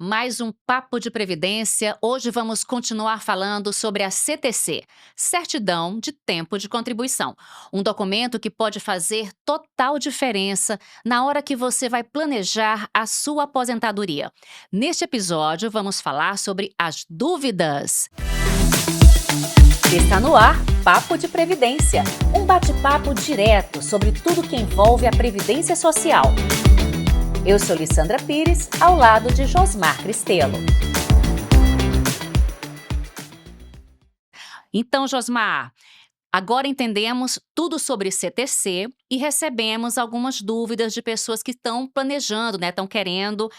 Mais um Papo de Previdência. Hoje vamos continuar falando sobre a CTC, Certidão de Tempo de Contribuição. Um documento que pode fazer total diferença na hora que você vai planejar a sua aposentadoria. Neste episódio, vamos falar sobre as dúvidas. Está no ar Papo de Previdência, um bate-papo direto sobre tudo que envolve a Previdência Social. Eu sou Lissandra Pires, ao lado de Josmar Cristelo. Então, Josmar, agora entendemos tudo sobre CTC e recebemos algumas dúvidas de pessoas que estão planejando, estão querendo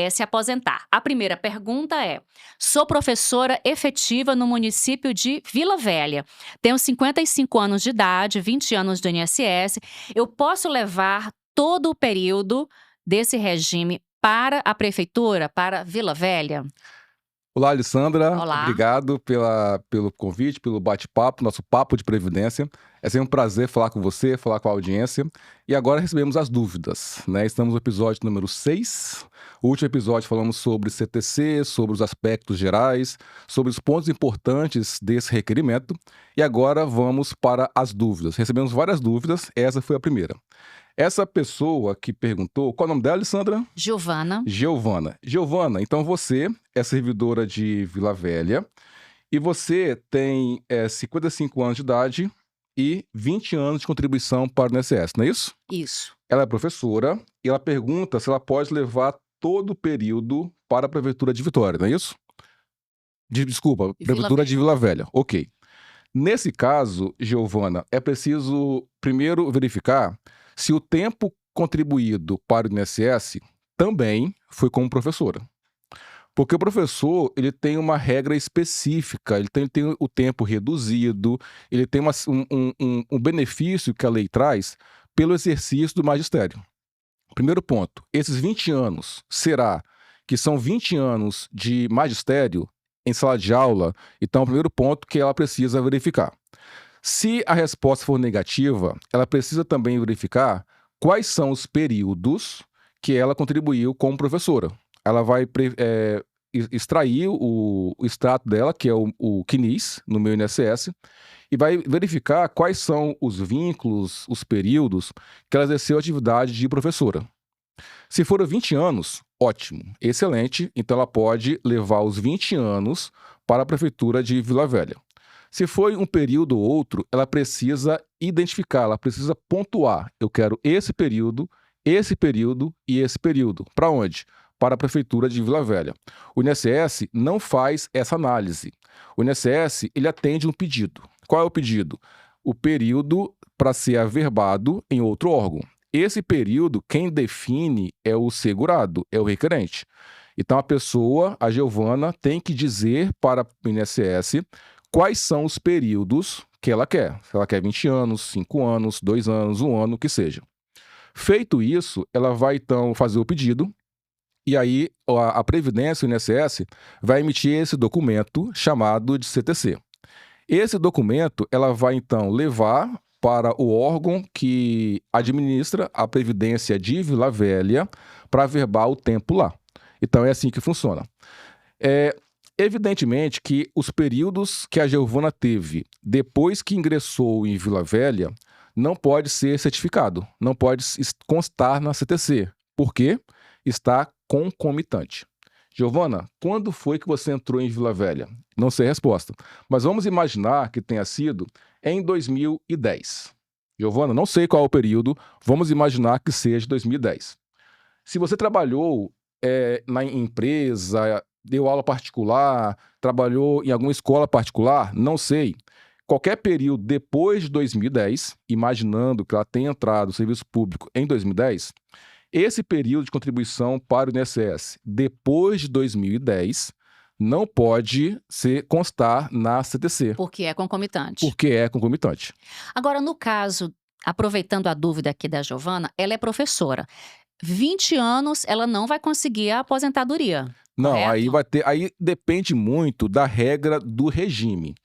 se aposentar. A primeira pergunta é: sou professora efetiva no município de Vila Velha. Tenho 55 anos de idade, 20 anos do INSS. Eu posso levar todo o período desse regime para a prefeitura, para Vila Velha? Olá, Alessandra. Olá. Obrigado pelo convite, pelo bate-papo, nosso papo de previdência. É sempre um prazer falar com você, falar com a audiência. E agora recebemos as dúvidas, né? Estamos no episódio número 6. O último episódio falamos sobre CTC, sobre os aspectos gerais, sobre os pontos importantes desse requerimento. E agora vamos para as dúvidas. Recebemos várias dúvidas, essa foi a primeira. Essa pessoa que perguntou, qual é o nome dela, Alessandra? Giovana. Giovana, então você é servidora de Vila Velha e você tem 55 anos de idade e 20 anos de contribuição para o INSS, não é isso? Isso. Ela é professora e ela pergunta se ela pode levar todo o período para a Prefeitura de Vitória, não é isso? Desculpa, Prefeitura de Vila Velha, ok. Nesse caso, Giovana, é preciso primeiro verificar se o tempo contribuído para o INSS também foi como professora. Porque o professor ele tem uma regra específica, ele tem o tempo reduzido, ele tem um benefício que a lei traz pelo exercício do magistério. Primeiro ponto, esses 20 anos, será que são 20 anos de magistério em sala de aula? Então, o primeiro ponto que ela precisa verificar. Se a resposta for negativa, ela precisa também verificar quais são os períodos que ela contribuiu como professora. Ela vai extrair o extrato dela, que é o CNIS, no meu INSS, e vai verificar quais são os vínculos, os períodos que ela exerceu a atividade de professora. Se for 20 anos, ótimo, excelente, então ela pode levar os 20 anos para a Prefeitura de Vila Velha. Se foi um período ou outro, ela precisa identificar, ela precisa pontuar. Eu quero esse período e esse período. Para onde? Para a Prefeitura de Vila Velha. O INSS não faz essa análise. O INSS, ele atende um pedido. Qual é o pedido? O período para ser averbado em outro órgão. Esse período, quem define é o segurado, é o requerente. Então, a pessoa, a Giovana, tem que dizer para o INSS quais são os períodos que ela quer. Se ela quer 20 anos, 5 anos, 2 anos, 1 ano, o que seja. Feito isso, ela vai então fazer o pedido e aí a Previdência, o INSS, vai emitir esse documento chamado de CTC. Esse documento ela vai então levar para o órgão que administra a Previdência de Vila Velha para averbar o tempo lá. Então é assim que funciona. Evidentemente que os períodos que a Giovana teve depois que ingressou em Vila Velha não pode ser certificado, não pode constar na CTC, porque está concomitante. Giovana, quando foi que você entrou em Vila Velha? Não sei a resposta, mas vamos imaginar que tenha sido em 2010. Giovana, não sei qual é o período, vamos imaginar que seja 2010. Se você trabalhou na empresa, deu aula particular, trabalhou em alguma escola particular, não sei. Qualquer período depois de 2010, imaginando que ela tenha entrado no serviço público em 2010, esse período de contribuição para o INSS depois de 2010 não pode constar na CTC. Porque é concomitante. Porque é concomitante. Agora, no caso, aproveitando a dúvida aqui da Giovana, ela é professora. 20 anos, ela não vai conseguir a aposentadoria. Não, correto? aí depende muito da regra do regime.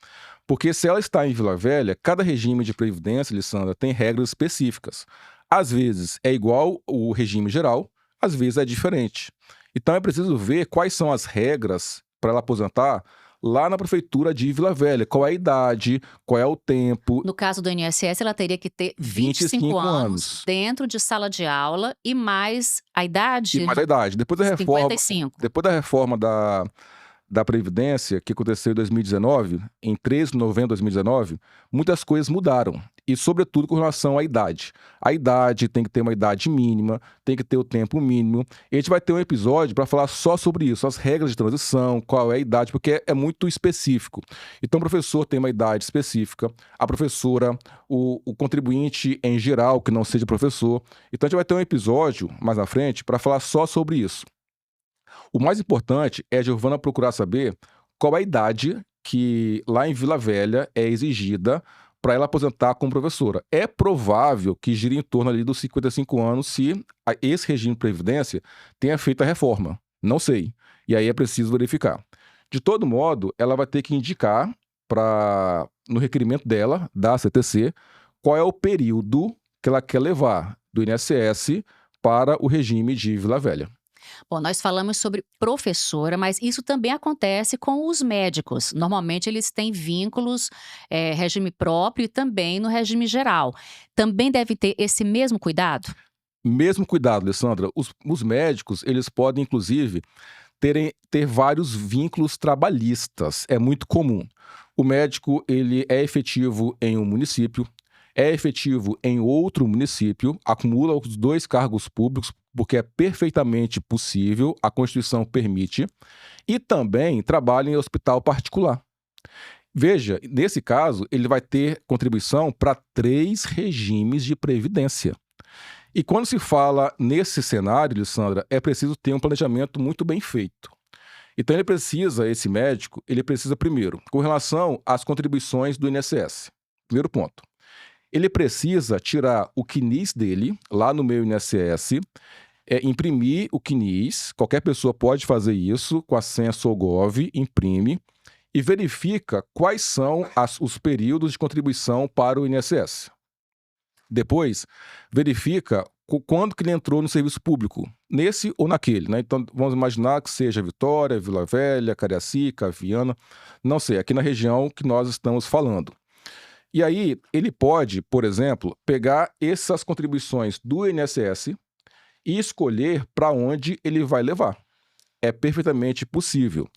Porque se ela está em Vila Velha, cada regime de previdência, Lissandra, tem regras específicas. Às vezes é igual o regime geral, às vezes é diferente. Então é preciso ver quais são as regras para ela aposentar lá na prefeitura de Vila Velha. Qual é a idade, qual é o tempo. No caso do INSS, ela teria que ter 25 25 anos anos. dentro de sala de aula e mais a E idade? mais a idade. Depois 55. da reforma da Previdência, que aconteceu em 2019, em 13 de novembro de 2019, muitas coisas mudaram. E, sobretudo, com relação à idade. A idade tem que ter uma idade mínima, tem que ter o tempo mínimo. E a gente vai ter um episódio para falar só sobre isso, as regras de transição, qual é a idade, porque é muito específico. Então, o professor tem uma idade específica, a professora, o contribuinte em geral, que não seja professor. Então, a gente vai ter um episódio mais na frente para falar só sobre isso. O mais importante é a Giovana procurar saber qual a idade que lá em Vila Velha é exigida para ela aposentar como professora. É provável que gire em torno ali dos 55 anos se esse regime de previdência tenha feito a reforma. Não sei. E aí é preciso verificar. De todo modo, ela vai ter que indicar no requerimento dela, da CTC, qual é o período que ela quer levar do INSS para o regime de Vila Velha. Bom, nós falamos sobre professora, mas isso também acontece com os médicos. Normalmente eles têm vínculos, regime próprio e também no regime geral. Também deve ter esse mesmo cuidado? Mesmo cuidado, Alessandra, os médicos, eles podem, inclusive, ter vários vínculos trabalhistas. É muito comum. O médico, ele é efetivo em um município, é efetivo em outro município, acumula os 2 cargos públicos, porque é perfeitamente possível, a Constituição permite, e também trabalha em hospital particular. Veja, nesse caso, ele vai ter contribuição para 3 regimes de previdência. E quando se fala nesse cenário, Alessandra, é preciso ter um planejamento muito bem feito. Então esse médico, ele precisa primeiro, com relação às contribuições do INSS. Primeiro ponto. Ele precisa tirar o CNIS dele, lá no meu INSS, imprimir o CNIS, qualquer pessoa pode fazer isso, com a senha Sogov, imprime, e verifica quais são os períodos de contribuição para o INSS. Depois, verifica quando que ele entrou no serviço público, nesse ou naquele, né? Então, vamos imaginar que seja Vitória, Vila Velha, Cariacica, Viana, não sei, aqui na região que nós estamos falando. E aí, ele pode, por exemplo, pegar essas contribuições do INSS e escolher para onde ele vai levar. É perfeitamente possível.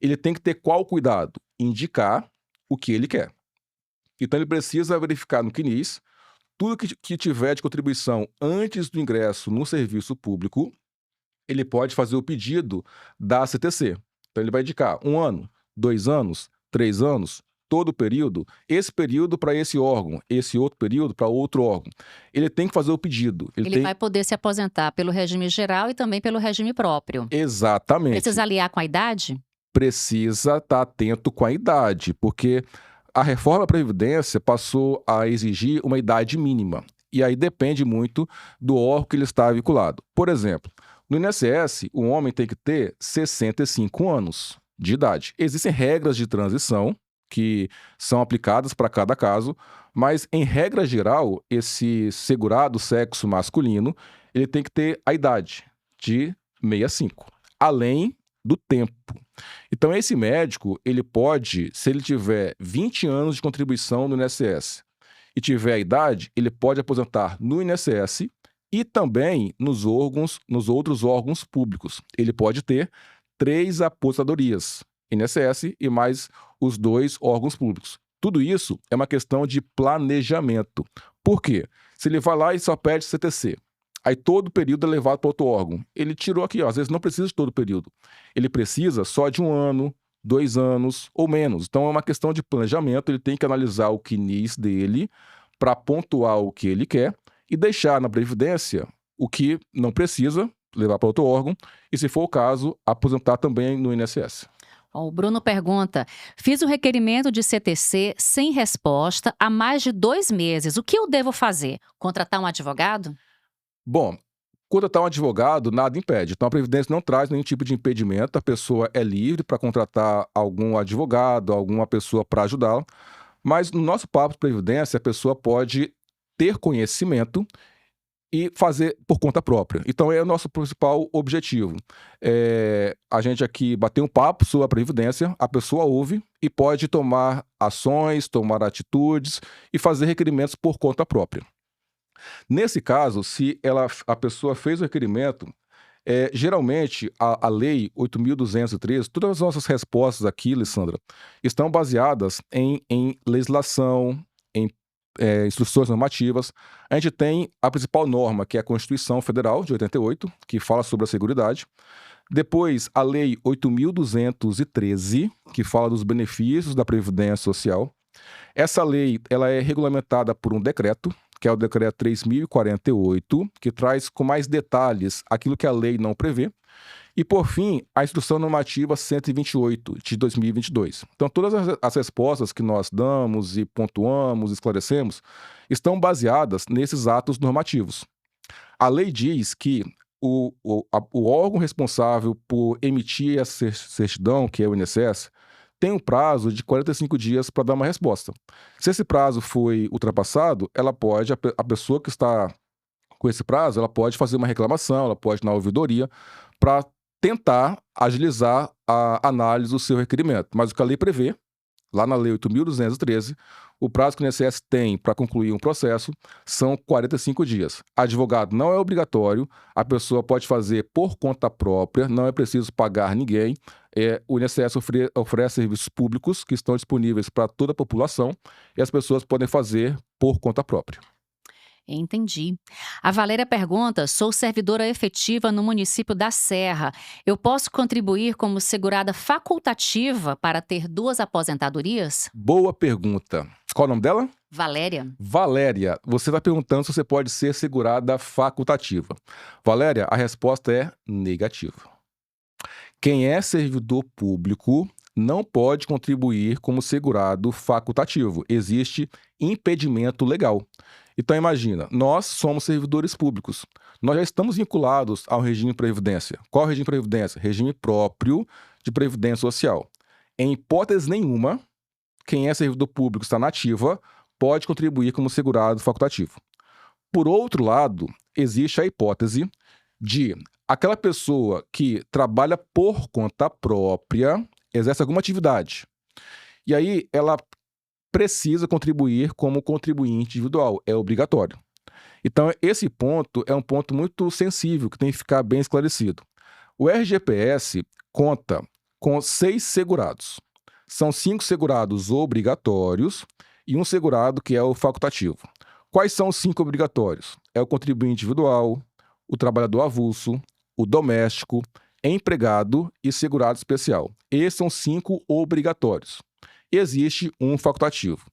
Ele tem que ter qual cuidado? Indicar o que ele quer. Então, ele precisa verificar no CNIS tudo que tiver de contribuição antes do ingresso no serviço público, ele pode fazer o pedido da CTC. Então, ele vai indicar 1 ano, 2 anos, 3 anos, todo o período, esse período para esse órgão, esse outro período para outro órgão. Ele tem que fazer o pedido. Ele vai poder se aposentar pelo regime geral e também pelo regime próprio. Exatamente. Precisa aliar com a idade? Precisa estar atento com a idade, porque a reforma da Previdência passou a exigir uma idade mínima. E aí depende muito do órgão que ele está vinculado. Por exemplo, no INSS, o homem tem que ter 65 anos de idade. Existem regras de transição que são aplicadas para cada caso, mas, em regra geral, esse segurado sexo masculino, ele tem que ter a idade de 65, além do tempo. Então, esse médico, ele pode, se ele tiver 20 anos de contribuição no INSS e tiver a idade, ele pode aposentar no INSS e também nos outros órgãos públicos. Ele pode ter 3 aposentadorias, INSS e mais os 2 órgãos públicos. Tudo isso é uma questão de planejamento. Por quê? Se ele vai lá e só pede CTC, aí todo o período é levado para outro órgão. Ele tirou aqui, ó, às vezes não precisa de todo o período. Ele precisa só de 1 ano, 2 anos ou menos. Então é uma questão de planejamento, ele tem que analisar o CNIS dele para pontuar o que ele quer e deixar na Previdência o que não precisa, levar para outro órgão, e se for o caso, aposentar também no INSS. O Bruno pergunta: fiz o requerimento de CTC sem resposta há mais de 2 meses. O que eu devo fazer? Contratar um advogado? Bom, contratar um advogado, nada impede. Então, a Previdência não traz nenhum tipo de impedimento. A pessoa é livre para contratar algum advogado, alguma pessoa para ajudá-la. Mas no nosso papo de Previdência, a pessoa pode ter conhecimento e fazer por conta própria. Então, é o nosso principal objetivo. A gente aqui bater um papo sobre a Previdência, a pessoa ouve e pode tomar ações, tomar atitudes e fazer requerimentos por conta própria. Nesse caso, se a pessoa fez o requerimento, geralmente a Lei 8.213, todas as nossas respostas aqui, Alessandra, estão baseadas em legislação, em instruções normativas. A gente tem a principal norma, que é a Constituição Federal de 88, que fala sobre a Seguridade. Depois, a Lei 8.213, que fala dos benefícios da Previdência Social. Essa lei ela é regulamentada por um decreto, que é o Decreto 3.048, que traz com mais detalhes aquilo que a lei não prevê. E, por fim, a Instrução Normativa 128, de 2022. Então, todas as respostas que nós damos e pontuamos, esclarecemos, estão baseadas nesses atos normativos. A lei diz que o órgão responsável por emitir essa certidão, que é o INSS, tem um prazo de 45 dias para dar uma resposta. Se esse prazo foi ultrapassado, a pessoa que está com esse prazo, ela pode fazer uma reclamação, ela pode ir na ouvidoria para tentar agilizar a análise do seu requerimento. Mas o que a lei prevê, lá na Lei 8.213, o prazo que o INSS tem para concluir um processo são 45 dias. Advogado não é obrigatório, a pessoa pode fazer por conta própria, não é preciso pagar ninguém. O INSS oferece serviços públicos que estão disponíveis para toda a população e as pessoas podem fazer por conta própria. Entendi. A Valéria pergunta: sou servidora efetiva no município da Serra. Eu posso contribuir como segurada facultativa para ter 2 aposentadorias? Boa pergunta. Qual o nome dela? Valéria. Valéria, você está perguntando se você pode ser segurada facultativa. Valéria, a resposta é negativa. Quem é servidor público não pode contribuir como segurado facultativo. Existe impedimento legal. Então, imagina, nós somos servidores públicos. Nós já estamos vinculados ao regime de previdência. Qual é o regime de previdência? Regime próprio de previdência social. Em hipótese nenhuma, quem é servidor público está na ativa pode contribuir como segurado facultativo. Por outro lado, existe a hipótese de aquela pessoa que trabalha por conta própria, exerce alguma atividade, e aí ela precisa contribuir como contribuinte individual, é obrigatório. Então, esse ponto é um ponto muito sensível, que tem que ficar bem esclarecido. O RGPS conta com 6 segurados. São 5 segurados obrigatórios e um segurado que é o facultativo. Quais são os 5 obrigatórios? É o contribuinte individual, o trabalhador avulso, o doméstico, empregado e segurado especial. Esses são 5 obrigatórios. Existe um facultativo.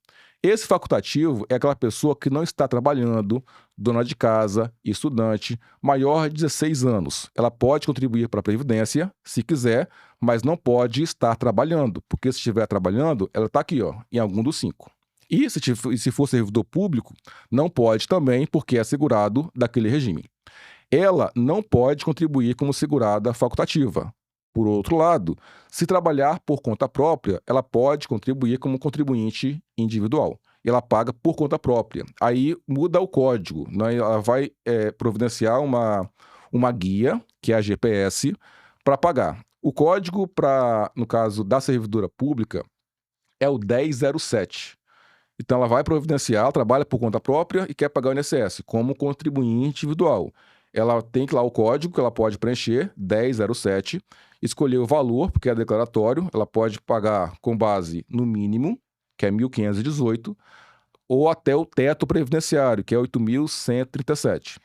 Esse facultativo é aquela pessoa que não está trabalhando, dona de casa, estudante, maior de 16 anos. Ela pode contribuir para a Previdência, se quiser, mas não pode estar trabalhando, porque se estiver trabalhando, ela está aqui, em algum dos 5. E se for servidor público, não pode também, porque é segurado daquele regime. Ela não pode contribuir como segurada facultativa. Por outro lado, se trabalhar por conta própria, ela pode contribuir como contribuinte individual. E ela paga por conta própria. Aí muda o código, né? Ela vai providenciar uma guia, que é a GPS, para pagar. O código, no caso da servidora pública, é o 1007. Então, ela vai providenciar, ela trabalha por conta própria e quer pagar o INSS como contribuinte individual. Ela tem que lá o código que ela pode preencher, 1007, escolher o valor, porque é declaratório, ela pode pagar com base no mínimo, que é 1.518, ou até o teto previdenciário, que é 8.137.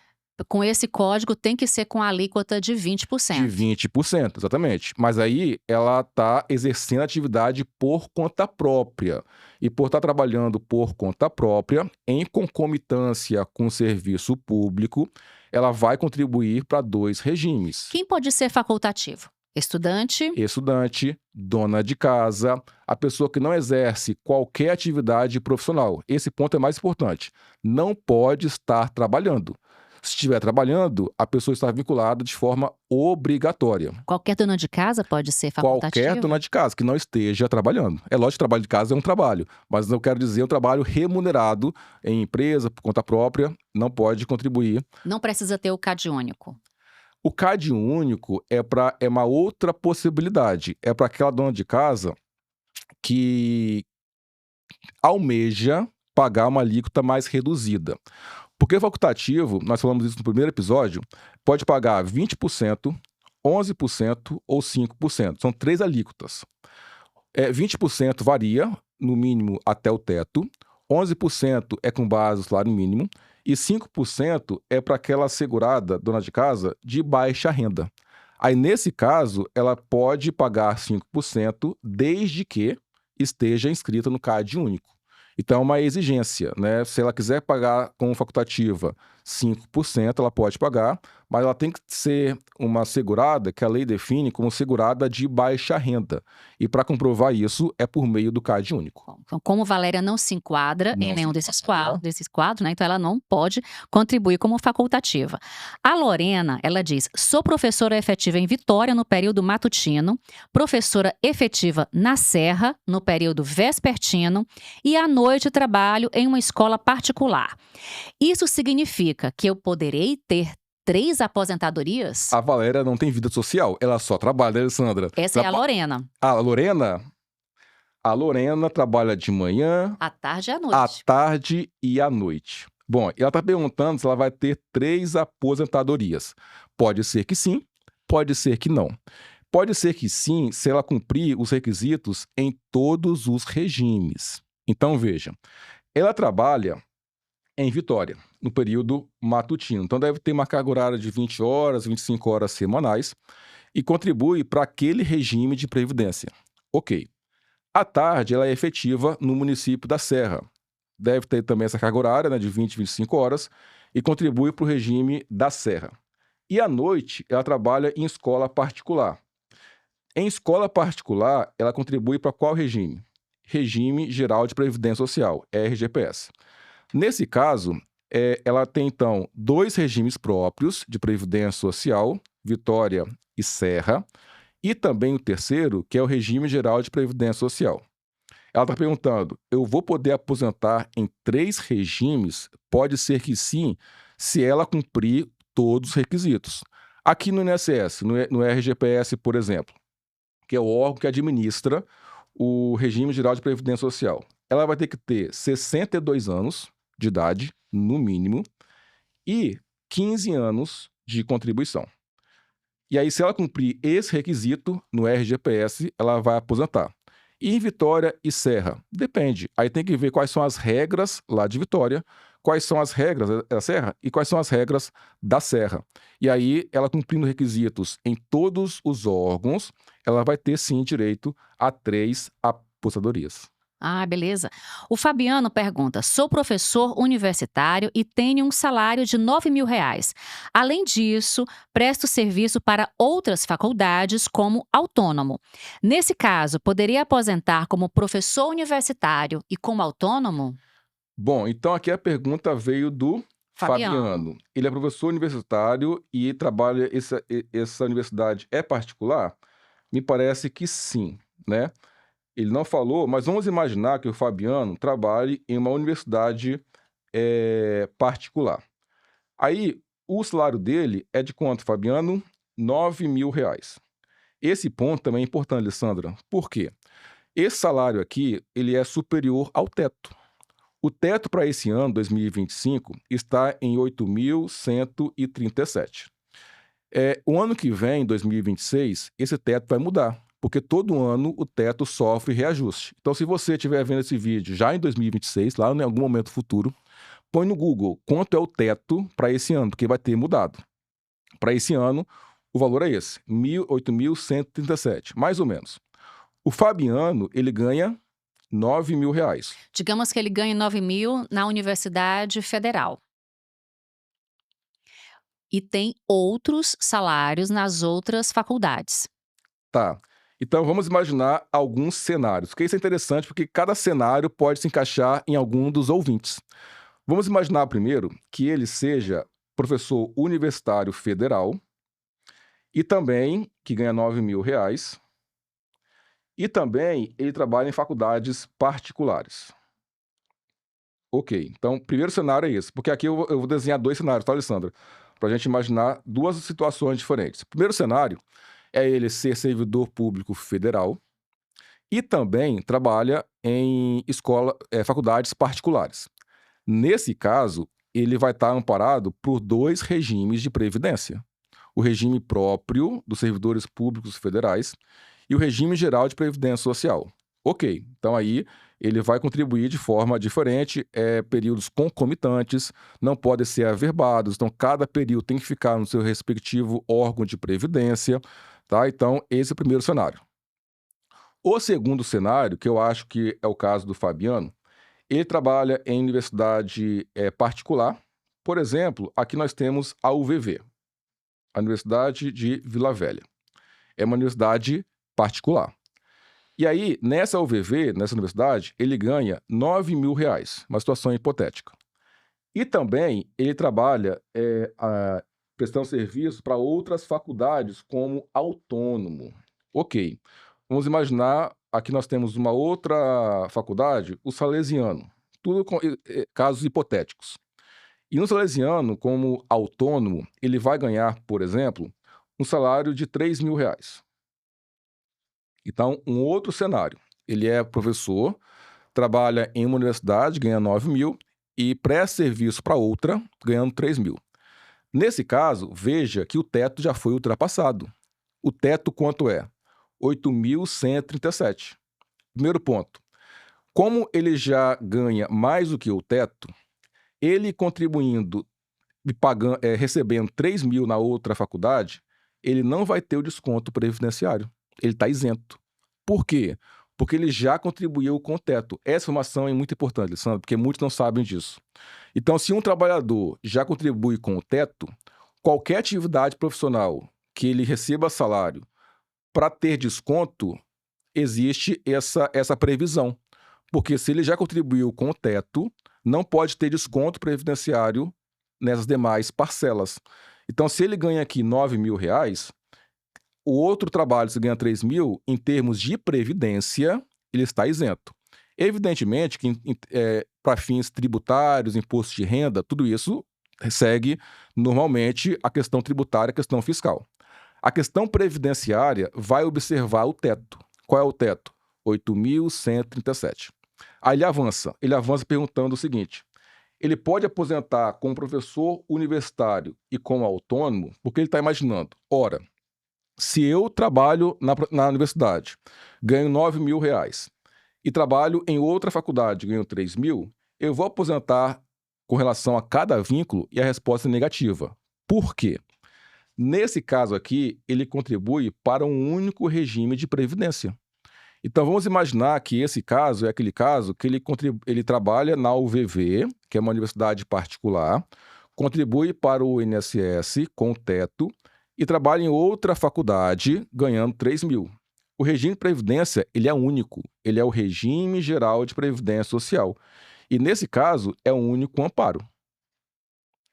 Com esse código tem que ser com a alíquota de 20%. De 20%, exatamente. Mas aí ela está exercendo atividade por conta própria. E por estar trabalhando por conta própria, em concomitância com o serviço público, ela vai contribuir para 2 regimes. Quem pode ser facultativo? Estudante? Estudante, dona de casa, a pessoa que não exerce qualquer atividade profissional. Esse ponto é mais importante. Não pode estar trabalhando. Se estiver trabalhando, a pessoa está vinculada de forma obrigatória. Qualquer dona de casa pode ser Qualquer facultativo? dona de casa que não esteja trabalhando. É lógico que trabalho de casa é um trabalho, mas eu quero dizer um trabalho remunerado em empresa, por conta própria, não pode contribuir. Não precisa ter o CAD único. O CAD único é uma outra possibilidade. É para aquela dona de casa que almeja pagar uma alíquota mais reduzida. Porque o facultativo, nós falamos isso no primeiro episódio, pode pagar 20%, 11% ou 5%. São 3 alíquotas. 20% varia, no mínimo até o teto, 11% é com base no salário mínimo e 5% é para aquela segurada, dona de casa, de baixa renda. Aí, nesse caso, ela pode pagar 5% desde que esteja inscrita no CAD único. Então, é uma exigência, né? Se ela quiser pagar com facultativa 5%, ela pode pagar, mas ela tem que ser uma segurada que a lei define como segurada de baixa renda. E para comprovar isso é por meio do CAD único. Bom, então, como Valéria não se enquadra em Não se nenhum desses enquadra. quadros, né? Então ela não pode contribuir como facultativa. A Lorena, ela diz: sou professora efetiva em Vitória no período matutino, professora efetiva na Serra no período vespertino e à noite trabalho em uma escola particular. Isso significa que eu poderei ter 3 aposentadorias? A Valéria não tem vida social, ela só trabalha, né, Alessandra? Essa é a Lorena, A Lorena? A Lorena trabalha de manhã, à tarde e à à noite. tarde e à noite. Bom, ela está perguntando se ela vai ter 3 aposentadorias. Pode ser que sim, pode ser que não. Pode ser que sim, se ela cumprir os requisitos em todos os regimes. Então, veja, ela trabalha em Vitória, no período matutino. Então, deve ter uma carga horária de 20 horas, 25 horas semanais e contribui para aquele regime de previdência. Ok. À tarde, ela é efetiva no município da Serra. Deve ter também essa carga horária, né, de 20, 25 horas e contribui para o regime da Serra. E à noite, ela trabalha em escola particular. Em escola particular, ela contribui para qual regime? Regime Geral de Previdência Social, RGPS. Nesse caso, ela tem, então, 2 regimes próprios de Previdência Social, Vitória e Serra, e também o terceiro, que é o Regime Geral de Previdência Social. Ela está perguntando, eu vou poder aposentar em 3 regimes? Pode ser que sim, se ela cumprir todos os requisitos. Aqui no INSS, no RGPS, por exemplo, que é o órgão que administra o Regime Geral de Previdência Social, ela vai ter que ter 62 anos de idade, no mínimo, e 15 anos de contribuição. E aí, se ela cumprir esse requisito no RGPS, ela vai aposentar. E em Vitória e Serra? Depende. Aí tem que ver quais são as regras lá de Vitória, quais são as regras da Serra e quais são as regras da Serra. E aí, ela cumprindo requisitos em todos os órgãos, ela vai ter sim direito a 3 aposentadorias. Ah, beleza. O Fabiano pergunta: sou professor universitário e tenho um salário de R$ 9.000. Além disso, presto serviço para outras faculdades como autônomo. Nesse caso, poderia aposentar como professor universitário e como autônomo? Bom, então aqui a pergunta veio do Fabiano. Fabiano. Ele é professor universitário e trabalha, essa universidade é particular? Me parece que sim, né? Ele não falou, mas vamos imaginar que o Fabiano trabalhe em uma universidade particular. Aí, o salário dele é de quanto, Fabiano? R$ 9.000. Esse ponto também é importante, Alessandra. Por quê? Esse salário aqui, ele é superior ao teto. O teto para esse ano, 2025, está em 8.137. O ano que vem, 2026, esse teto vai mudar, porque todo ano o teto sofre reajuste. Então, se você estiver vendo esse vídeo já em 2026, lá em algum momento futuro, põe no Google quanto é o teto para esse ano, porque vai ter mudado. Para esse ano, o valor é esse, 8.137, mais ou menos. O Fabiano, ele ganha R$ 9.000. Digamos que ele ganhe 9.000 na Universidade Federal. E tem outros salários nas outras faculdades. Tá. Então, vamos imaginar alguns cenários, porque isso é interessante, porque cada cenário pode se encaixar em algum dos ouvintes. Vamos imaginar primeiro que ele seja professor universitário federal e também que ganha R$ 9.000. E também ele trabalha em faculdades particulares. Ok, então o primeiro cenário é esse, porque aqui eu vou desenhar 2 cenários, tá, Alessandra? Para a gente imaginar 2 situações diferentes. O primeiro cenário é ele ser servidor público federal e também trabalha em faculdades particulares. Nesse caso, ele vai estar amparado por 2 regimes de previdência: o regime próprio dos servidores públicos federais e o regime geral de previdência social. Ok, então aí ele vai contribuir de forma diferente, períodos concomitantes, não podem ser averbados, então cada período tem que ficar no seu respectivo órgão de previdência, tá? Então esse é o primeiro cenário. O segundo cenário, que eu acho que é o caso do Fabiano, ele trabalha em universidade particular. Por exemplo, aqui nós temos a UVV, a Universidade de Vila Velha. É uma universidade particular. E aí, nessa UVV, nessa universidade, ele ganha R$ 9.000, uma situação hipotética. E também ele trabalha prestando serviço para outras faculdades como autônomo. Ok, vamos imaginar, aqui nós temos uma outra faculdade, o Salesiano. Tudo com casos hipotéticos. E no Salesiano, como autônomo, ele vai ganhar, por exemplo, um salário de R$ 3.000. Então, um outro cenário. Ele é professor, trabalha em uma universidade, ganha 9.000 e presta serviço para outra, ganhando 3.000. Nesse caso, veja que o teto já foi ultrapassado. O teto quanto é? 8.137. Primeiro ponto. Como ele já ganha mais do que o teto, ele contribuindo e recebendo 3.000 na outra faculdade, ele não vai ter o desconto previdenciário. Ele está isento. Por quê? Porque ele já contribuiu com o teto. Essa informação é muito importante, Alessandro, porque muitos não sabem disso. Então, se um trabalhador já contribui com o teto, qualquer atividade profissional que ele receba salário para ter desconto, existe essa previsão. Porque se ele já contribuiu com o teto, não pode ter desconto previdenciário nessas demais parcelas. Então, se ele ganha aqui R$ 9.000, o outro trabalho, se ganha 3.000, em termos de previdência, ele está isento. Evidentemente que para fins tributários, imposto de renda, tudo isso segue normalmente a questão tributária, a questão fiscal. A questão previdenciária vai observar o teto. Qual é o teto? 8.137. Aí ele avança perguntando o seguinte: ele pode aposentar como professor universitário e como autônomo, porque ele está imaginando, ora, se eu trabalho na universidade, ganho R$ 9.000 e trabalho em outra faculdade, ganho 3.000, eu vou aposentar com relação a cada vínculo? E a resposta é negativa. Por quê? Nesse caso aqui, ele contribui para um único regime de previdência. Então, vamos imaginar que esse caso é aquele caso que ele trabalha na UVV, que é uma universidade particular, contribui para o INSS com teto e trabalha em outra faculdade ganhando 3.000. O regime de previdência, ele é único. Ele é o regime geral de previdência social. E, nesse caso, é um único amparo,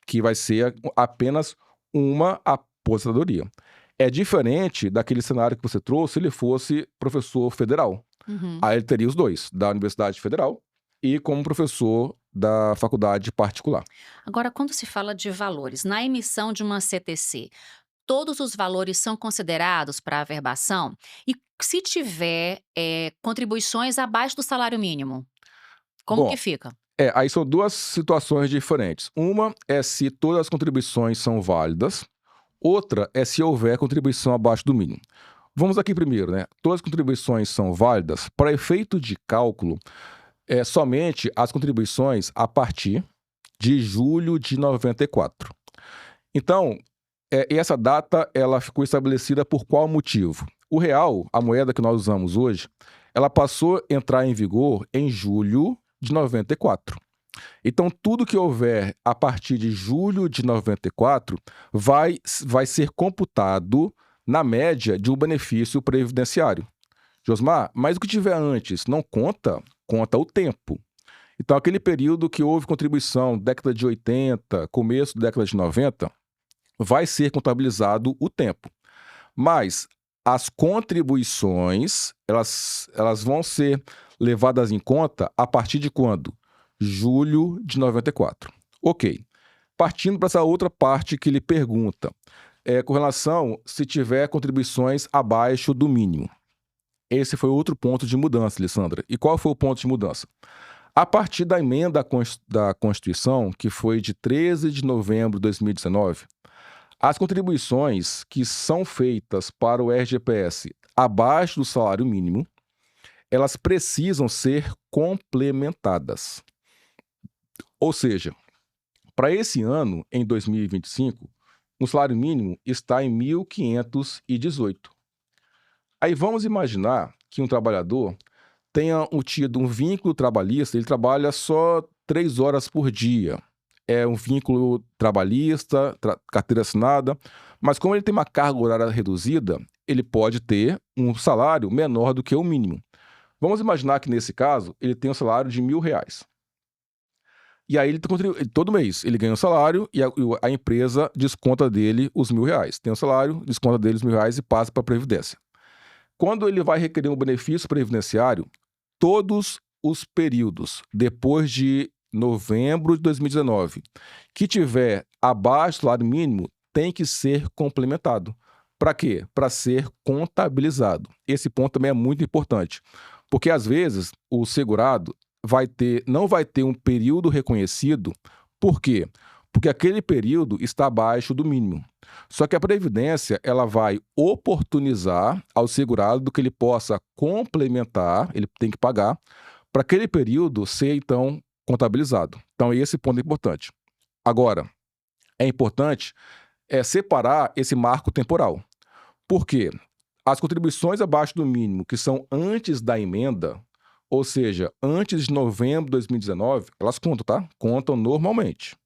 que vai ser apenas uma aposentadoria. É diferente daquele cenário que você trouxe se ele fosse professor federal. Aí ele teria os dois, da Universidade Federal e como professor da faculdade particular. Agora, quando se fala de valores, na emissão de uma CTC, todos os valores são considerados para averbação? E se tiver contribuições abaixo do salário mínimo, como Bom, que fica? aí são 2 situações diferentes. Uma é se todas as contribuições são válidas, outra é se houver contribuição abaixo do mínimo. Vamos aqui primeiro, né? Todas as contribuições são válidas para efeito de cálculo, somente as contribuições a partir de julho de 94. Então, essa data ela ficou estabelecida por qual motivo? O real, a moeda que nós usamos hoje, ela passou a entrar em vigor em julho de 94. Então, tudo que houver a partir de julho de 94 vai ser computado na média de um benefício previdenciário. Josmar, mas o que tiver antes não conta? Conta o tempo. Então, aquele período que houve contribuição, década de 80, começo da década de 90, vai ser contabilizado o tempo. Mas as contribuições, elas vão ser levadas em conta a partir de quando? Julho de 94. Ok. Partindo para essa outra parte que ele pergunta, com relação se tiver contribuições abaixo do mínimo. Esse foi outro ponto de mudança, Alessandra. E qual foi o ponto de mudança? A partir da emenda da Constituição, que foi de 13 de novembro de 2019, as contribuições que são feitas para o RGPS abaixo do salário mínimo, elas precisam ser complementadas. Ou seja, para esse ano, em 2025, o salário mínimo está em 1.518. Aí vamos imaginar que um trabalhador tenha tido um vínculo trabalhista, ele trabalha só 3 horas por dia. É um vínculo trabalhista, carteira assinada, mas como ele tem uma carga horária reduzida, ele pode ter um salário menor do que o mínimo. Vamos imaginar que, nesse caso, ele tem um salário de R$1.000. E aí, todo mês, ele ganha um salário e a empresa desconta dele os R$1.000. Tem um salário, desconta dele os R$1.000 e passa para a Previdência. Quando ele vai requerer um benefício previdenciário, todos os períodos depois de novembro de 2019 que tiver abaixo do salário mínimo tem que ser complementado. Para quê? Para ser contabilizado. Esse ponto também é muito importante, porque às vezes o segurado não vai ter um período reconhecido. Por quê? Porque aquele período está abaixo do mínimo. Só que a Previdência, ela vai oportunizar ao segurado do que ele possa complementar, ele tem que pagar, para aquele período ser, então, contabilizado. Então, esse ponto é importante. Agora, é importante separar esse marco temporal. Por quê? As contribuições abaixo do mínimo, que são antes da emenda, ou seja, antes de novembro de 2019, elas contam, tá? Contam normalmente.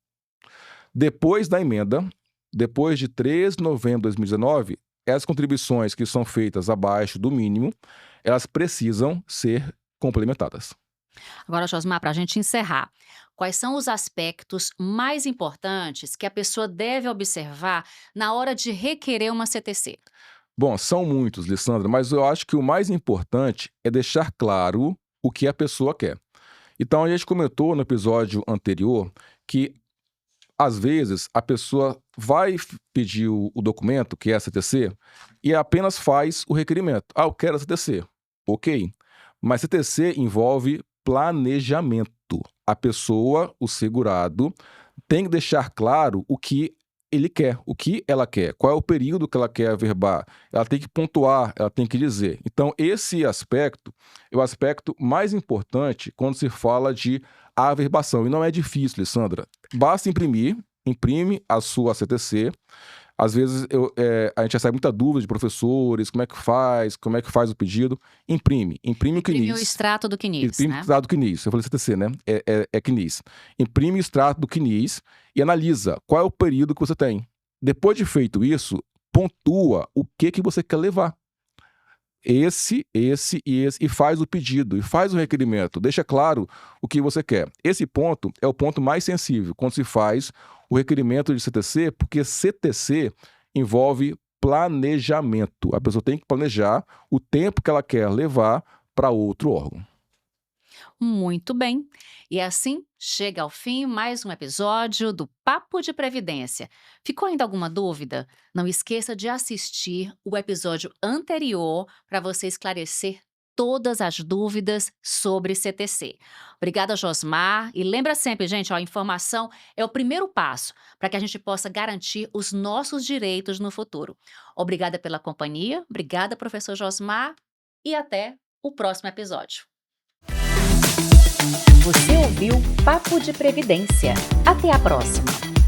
Depois da emenda, depois de 13 de novembro de 2019, as contribuições que são feitas abaixo do mínimo, elas precisam ser complementadas. Agora, Josmar, para a gente encerrar, quais são os aspectos mais importantes que a pessoa deve observar na hora de requerer uma CTC? Bom, são muitos, Alessandra, mas eu acho que o mais importante é deixar claro o que a pessoa quer. Então, a gente comentou no episódio anterior que, às vezes, a pessoa vai pedir o documento, que é a CTC, e apenas faz o requerimento. Ah, eu quero a CTC. Ok. Mas CTC envolve planejamento. A pessoa, o segurado, tem que deixar claro o que ele quer, o que ela quer, qual é o período que ela quer averbar. Ela tem que pontuar, ela tem que dizer. Então, esse aspecto é o aspecto mais importante quando se fala de averbação. E não é difícil, Alessandra. Basta imprime a sua CTC. Às vezes a gente recebe muita dúvida de professores, como é que faz o pedido. Imprime o CNIS. Imprime o extrato do CNIS, Imprime o extrato do CNIS. Eu falei CTC, né? É CNIS. Imprime o extrato do CNIS e analisa qual é o período que você tem. Depois de feito isso, pontua o que você quer levar. Esse e esse, e faz o pedido, e faz o requerimento, deixa claro o que você quer. Esse ponto é o ponto mais sensível, quando se faz o requerimento de CTC, porque CTC envolve planejamento. A pessoa tem que planejar o tempo que ela quer levar para outro órgão. Muito bem. E assim chega ao fim mais um episódio do Papo de Previdência. Ficou ainda alguma dúvida? Não esqueça de assistir o episódio anterior para você esclarecer todas as dúvidas sobre CTC. Obrigada, Josmar. E lembra sempre, gente, a informação é o primeiro passo para que a gente possa garantir os nossos direitos no futuro. Obrigada pela companhia, obrigada, professor Josmar, e até o próximo episódio. Você ouviu Papo de Previdência. Até a próxima!